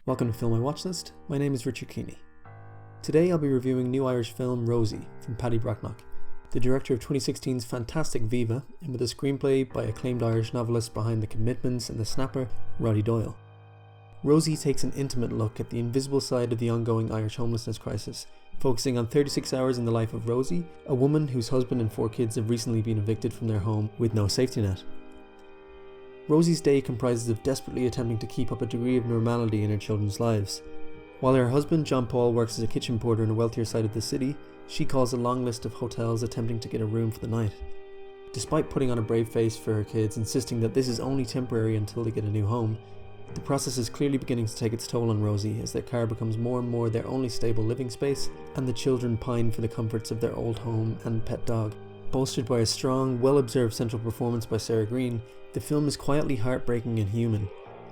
Welcome to Film I Watch List. My name is Richard Keeney. Today I'll be reviewing new Irish film Rosie from Paddy Breathnach, the director of 2016's fantastic Viva, and with a screenplay by acclaimed Irish novelist behind The Commitments and The Snapper, Roddy Doyle. Rosie takes an intimate look at the invisible side of the ongoing Irish homelessness crisis, focusing on 36 hours in the life of Rosie, a woman whose husband and 4 kids have recently been evicted from their home with no safety net. Rosie's day comprises of desperately attempting to keep up a degree of normality in her children's lives. While her husband John Paul works as a kitchen porter in a wealthier side of the city, she calls a long list of hotels attempting to get a room for the night. Despite putting on a brave face for her kids, insisting that this is only temporary until they get a new home, the process is clearly beginning to take its toll on Rosie as their car becomes more and more their only stable living space, and the children pine for the comforts of their old home and pet dog. Bolstered by a strong, well-observed central performance by Sarah Greene, the film is quietly heartbreaking and human.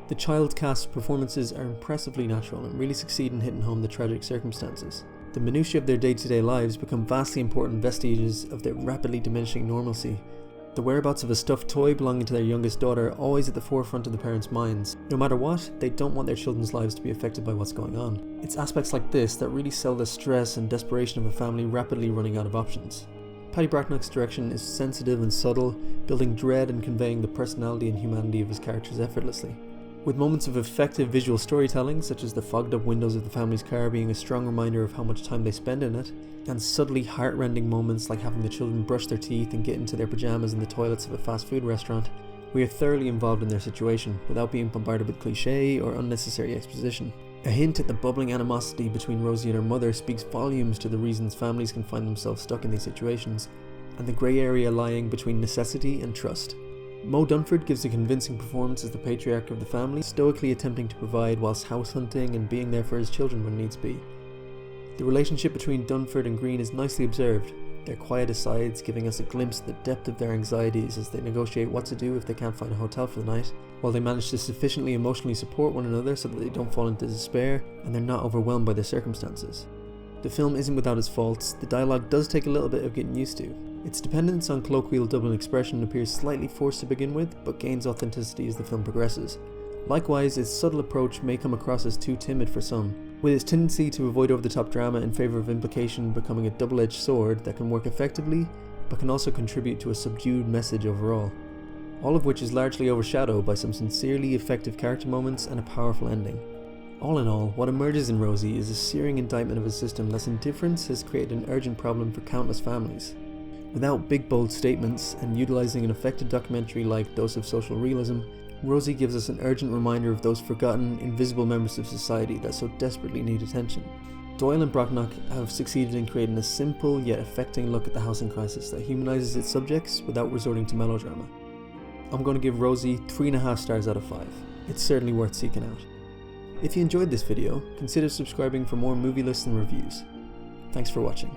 The child cast's performances are impressively natural and really succeed in hitting home the tragic circumstances. The minutiae of their day-to-day lives become vastly important vestiges of their rapidly diminishing normalcy. The whereabouts of a stuffed toy belonging to their youngest daughter are always at the forefront of the parents' minds. No matter what, they don't want their children's lives to be affected by what's going on. It's aspects like this that really sell the stress and desperation of a family rapidly running out of options. Paddy Breathnach's direction is sensitive and subtle, building dread and conveying the personality and humanity of his characters effortlessly. With moments of effective visual storytelling, such as the fogged up windows of the family's car being a strong reminder of how much time they spend in it, and subtly heart-rending moments like having the children brush their teeth and get into their pajamas in the toilets of a fast food restaurant, we are thoroughly involved in their situation, without being bombarded with cliché or unnecessary exposition. A hint at the bubbling animosity between Rosie and her mother speaks volumes to the reasons families can find themselves stuck in these situations, and the grey area lying between necessity and trust. Mo Dunford gives a convincing performance as the patriarch of the family, stoically attempting to provide whilst house hunting and being there for his children when needs be. The relationship between Dunford and Greene is nicely observed, their quiet asides giving us a glimpse of the depth of their anxieties as they negotiate what to do if they can't find a hotel for the night, while they manage to sufficiently emotionally support one another so that they don't fall into despair and they're not overwhelmed by their circumstances. The film isn't without its faults. The dialogue does take a little bit of getting used to. Its dependence on colloquial Dublin expression appears slightly forced to begin with, but gains authenticity as the film progresses. Likewise, its subtle approach may come across as too timid for some, with its tendency to avoid over-the-top drama in favour of implication becoming a double-edged sword that can work effectively, but can also contribute to a subdued message overall. All of which is largely overshadowed by some sincerely effective character moments and a powerful ending. All in all, what emerges in Rosie is a searing indictment of a system that's indifference has created an urgent problem for countless families. Without big bold statements, and utilising an effective documentary like Dose of Social Realism, Rosie gives us an urgent reminder of those forgotten, invisible members of society that so desperately need attention. Doyle and Breathnach have succeeded in creating a simple yet affecting look at the housing crisis that humanises its subjects without resorting to melodrama. I'm going to give Rosie 3.5 stars out of 5. It's certainly worth seeking out. If you enjoyed this video, consider subscribing for more movie lists and reviews. Thanks for watching.